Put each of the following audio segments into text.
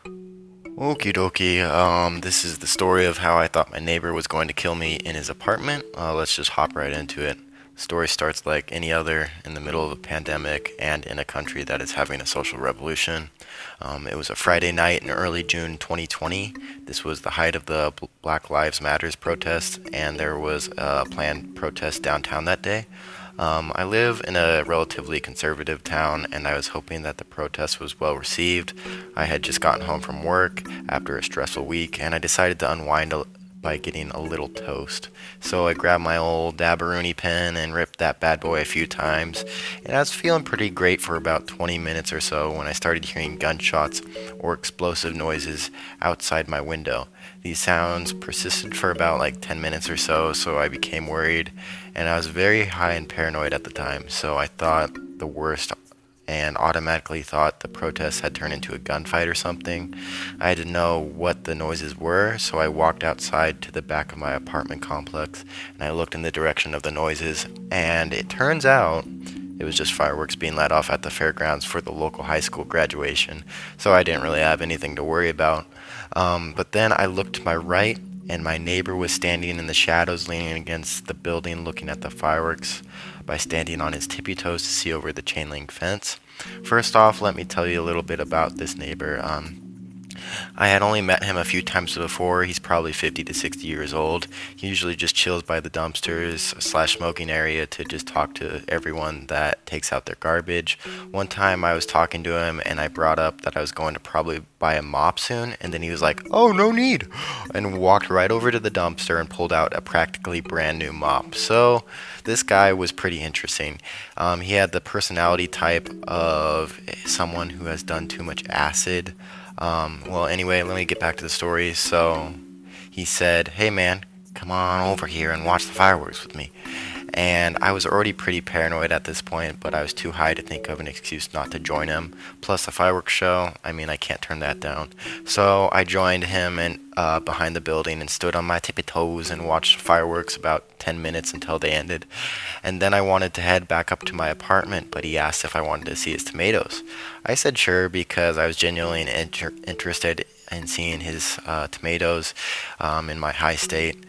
Okie dokie. This is the story of how I thought my neighbor was going to kill me in his apartment. Let's just hop right into it. The story starts like any other in the middle of a pandemic and in a country that is having a social revolution. It was a Friday night in early June 2020. This was the height of the Black Lives Matters protests, and there was a planned protest downtown that day. I live in a relatively conservative town, and I was hoping that the protest was well received. I had just gotten home from work after a stressful week, and I decided to unwind by getting a little toast. So I grabbed my old Dabaruni pen and ripped that bad boy a few times, and I was feeling pretty great for about 20 minutes or so when I started hearing gunshots or explosive noises outside my window. These sounds persisted for about like 10 minutes or so, so I became worried, and I was very high and paranoid at the time, so I thought the worst and automatically thought the protest had turned into a gunfight or something. I had to know what the noises were, so I walked outside to the back of my apartment complex and I looked in the direction of the noises, and it turns out it was just fireworks being let off at the fairgrounds for the local high school graduation, so I didn't really have anything to worry about. But then I looked to my right, and my neighbor was standing in the shadows leaning against the building looking at the fireworks by standing on his tippy toes to see over the chain link fence. First off, let me tell you a little bit about this neighbor. I had only met him a few times before. He's probably 50 to 60 years old. He usually just chills by the dumpsters slash smoking area to just talk to everyone that takes out their garbage. One time I was talking to him and I brought up that I was going to probably buy a mop soon, and then he was like, "Oh, no need," and walked right over to the dumpster and pulled out a practically brand new mop. So this guy was pretty interesting. He had the personality type of someone who has done too much acid. Well, anyway, let me get back to the story. So he said, "Hey man, come on over here and watch the fireworks with me." And I was already pretty paranoid at this point, but I was too high to think of an excuse not to join him. Plus, the fireworks show, I mean, I can't turn that down. So I joined him and behind the building and stood on my tippy toes and watched fireworks about 10 minutes until they ended. And then I wanted to head back up to my apartment, but he asked if I wanted to see his tomatoes. I said sure because I was genuinely interested in seeing his tomatoes in my high state.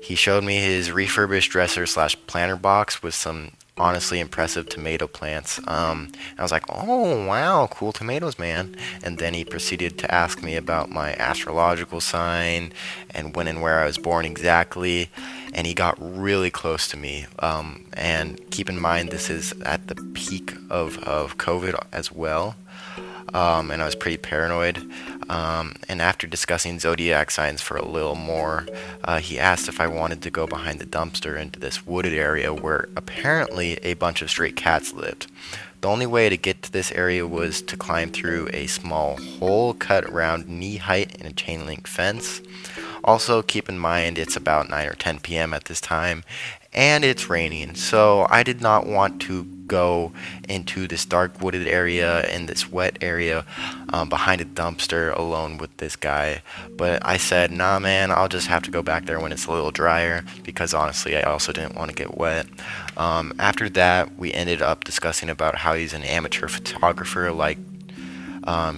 He showed me his refurbished dresser slash planter box with some honestly impressive tomato plants. I was like, "Oh wow, cool tomatoes, man." And then he proceeded to ask me about my astrological sign and when and where I was born exactly. And he got really close to me. And keep in mind, this is at the peak of COVID as well. And I was pretty paranoid. And after discussing zodiac signs for a little more, he asked if I wanted to go behind the dumpster into this wooded area where apparently a bunch of stray cats lived. The only way to get to this area was to climb through a small hole cut around knee height in a chain link fence. Also, keep in mind it's about 9 or 10 p.m. at this time, and it's raining, so I did not want to go into this dark wooded area in this wet area behind a dumpster alone with this guy. But I said, "Nah, man, I'll just have to go back there when it's a little drier," because honestly, I also didn't want to get wet. After that, we ended up discussing about how he's an amateur photographer, like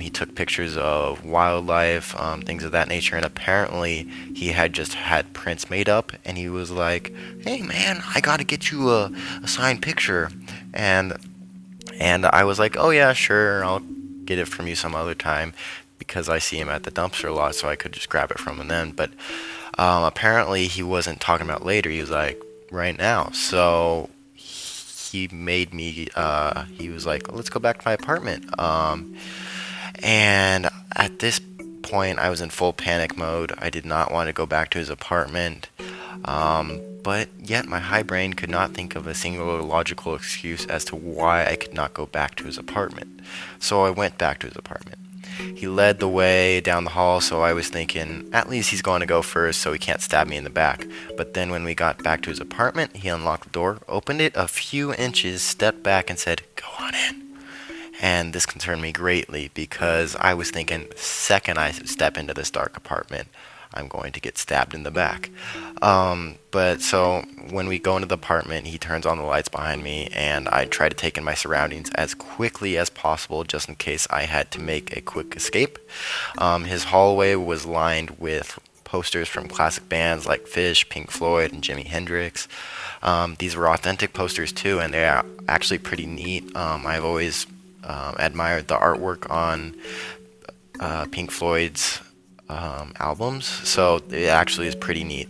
he took pictures of wildlife, things of that nature, and apparently he had just had prints made up, and he was like, "Hey man, I gotta get you a signed picture," and I was like, "Oh yeah, sure, I'll get it from you some other time," because I see him at the dumpster a lot, so I could just grab it from him then. But apparently he wasn't talking about later. He was like, "Right now." So he made me. He was like, "Let's go back to my apartment." And at this point, I was in full panic mode. I did not want to go back to his apartment. But yet, my high brain could not think of a single logical excuse as to why I could not go back to his apartment. So I went back to his apartment. He led the way down the hall, so I was thinking, at least he's going to go first so he can't stab me in the back. But then when we got back to his apartment, he unlocked the door, opened it a few inches, stepped back, and said, "Go on in." And this concerned me greatly because I was thinking, the second I step into this dark apartment, I'm going to get stabbed in the back. But so when we go into the apartment, he turns on the lights behind me, and I try to take in my surroundings as quickly as possible just in case I had to make a quick escape. His hallway was lined with posters from classic bands like Phish, Pink Floyd, and Jimi Hendrix. These were authentic posters too, and they're actually pretty neat. I've always admired the artwork on Pink Floyd's albums, so it actually is pretty neat.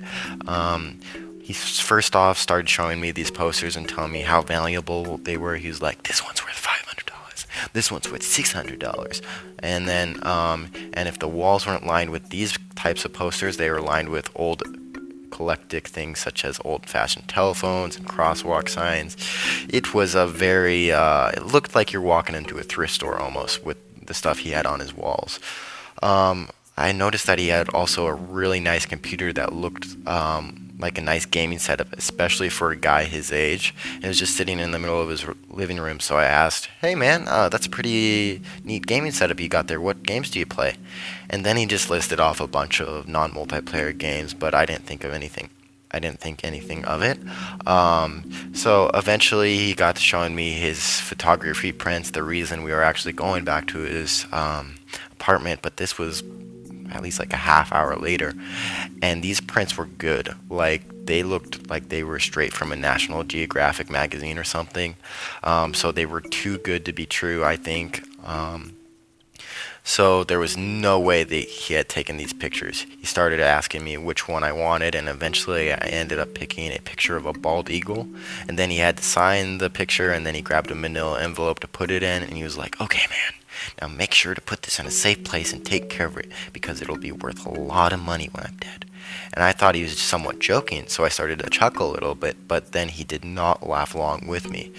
He first off started showing me these posters and telling me how valuable they were. He was like, "This one's worth $500. This one's worth $600." And then, and if the walls weren't lined with these types of posters, they were lined with old eclectic things such as old-fashioned telephones and crosswalk signs. It was a very, it looked like you're walking into a thrift store almost with the stuff he had on his walls. I noticed that he had also a really nice computer that looked like a nice gaming setup, especially for a guy his age. It was just sitting in the middle of his living room, so I asked, "Hey man, that's a pretty neat gaming setup you got there. What games do you play?" And then he just listed off a bunch of non-multiplayer games, but I didn't think anything of it. So eventually he got to showing me his photography prints, the reason we were actually going back to his apartment, but this was at least like a half hour later, and these prints were good. Like, they looked like they were straight from a National Geographic magazine or something. So they were too good to be true, I think. So there was no way that he had taken these pictures. He started asking me which one I wanted, and eventually I ended up picking a picture of a bald eagle. And then he had to sign the picture, and then he grabbed a manila envelope to put it in, and he was like, "Okay, man, now make sure to put this in a safe place and take care of it, because it'll be worth a lot of money when I'm dead." And I thought he was somewhat joking, so I started to chuckle a little bit, but then he did not laugh along with me.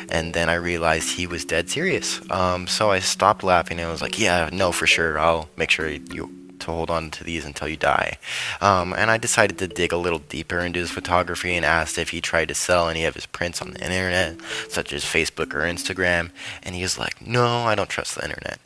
And then I realized he was dead serious. So I stopped laughing and I was like, "Yeah, no, for sure. I'll make sure you to hold on to these until you die." And I decided to dig a little deeper into his photography and asked if he tried to sell any of his prints on the internet, such as Facebook or Instagram. And he was like, "No, I don't trust the internet."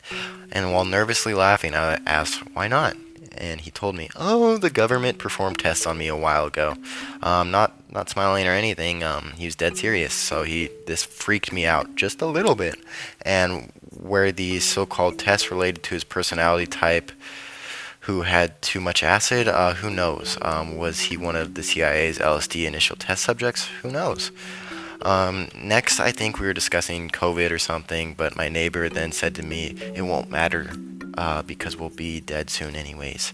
And while nervously laughing, I asked, "Why not?" And he told me, "Oh, the government performed tests on me a while ago." Not smiling or anything. He was dead serious. So this freaked me out just a little bit. And where these so-called tests related to his personality type, who had too much acid, who knows? Was he one of the CIA's LSD initial test subjects? Who knows? Next, I think we were discussing COVID or something, but my neighbor then said to me, "It won't matter, because we'll be dead soon anyways."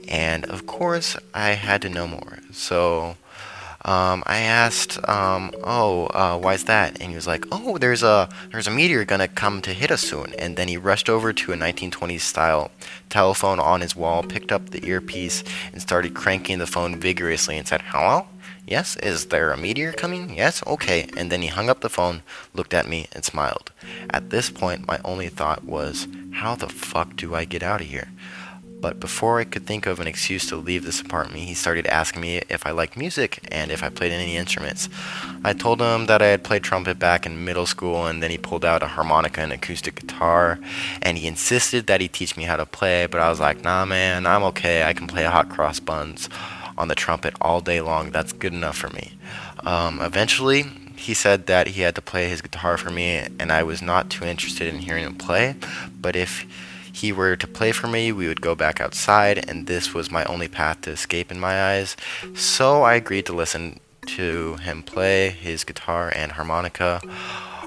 And of course, I had to know more. So I asked, why's that?" And he was like, "Oh, there's a meteor gonna come to hit us soon." And then he rushed over to a 1920s style telephone on his wall, picked up the earpiece, and started cranking the phone vigorously and said, "Hello? Yes, is there a meteor coming? Yes, okay." And then he hung up the phone, looked at me, and smiled. At this point, my only thought was, how the fuck do I get out of here? But before I could think of an excuse to leave this apartment, he started asking me if I liked music and if I played any instruments. I told him that I had played trumpet back in middle school, and then he pulled out a harmonica and acoustic guitar, and he insisted that he teach me how to play, but I was like, "Nah, man, I'm okay. I can play hot cross buns on the trumpet all day long. That's good enough for me." Eventually, he said that he had to play his guitar for me, and I was not too interested in hearing him play, but if he were to play for me, we would go back outside, and this was my only path to escape in my eyes. So I agreed to listen to him play his guitar and harmonica.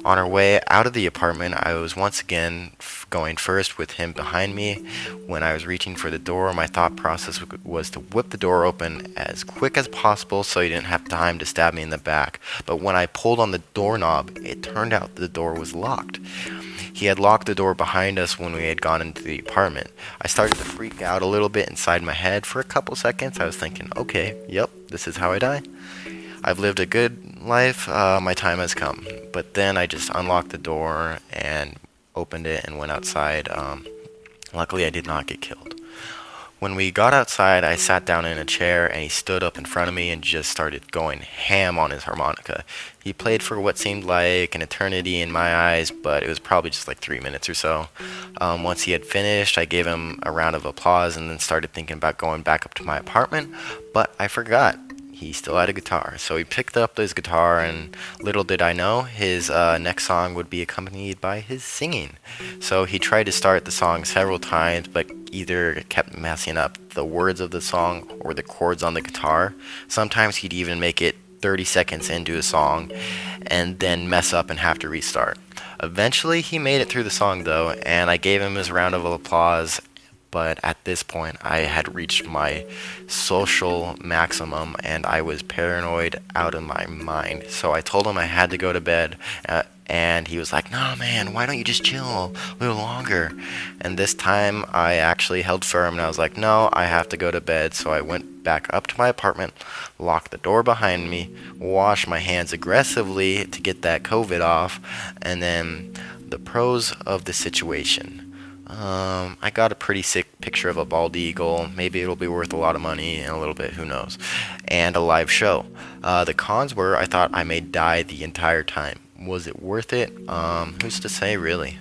On our way out of the apartment, I was once again going first with him behind me. When I was reaching for the door, my thought process was to whip the door open as quick as possible so he didn't have time to stab me in the back. But when I pulled on the doorknob, it turned out the door was locked. He had locked the door behind us when we had gone into the apartment. I started to freak out a little bit inside my head. For a couple seconds, I was thinking, okay, yep, this is how I die. I've lived a good life, my time has come. But then I just unlocked the door and opened it and went outside. Luckily, I did not get killed. When we got outside, I sat down in a chair and he stood up in front of me and just started going ham on his harmonica. He played for what seemed like an eternity in my eyes, but it was probably just like 3 minutes or so. Once he had finished, I gave him a round of applause and then started thinking about going back up to my apartment, but I forgot. He still had a guitar, so he picked up his guitar, and little did I know, his next song would be accompanied by his singing. So he tried to start the song several times, but either kept messing up the words of the song or the chords on the guitar. Sometimes he'd even make it 30 seconds into a song and then mess up and have to restart. Eventually, he made it through the song though, and I gave him his round of applause. But at this point, I had reached my social maximum and I was paranoid out of my mind. So I told him I had to go to bed. And he was like, "No, man, why don't you just chill a little longer?" And this time I actually held firm and I was like, "No, I have to go to bed." So I went back up to my apartment, locked the door behind me, washed my hands aggressively to get that COVID off, and then the pros of the situation. I got a pretty sick picture of a bald eagle. Maybe it'll be worth a lot of money in a little bit, who knows? And a live show. The cons were I thought I may die the entire time. Was it worth it? Who's to say, really?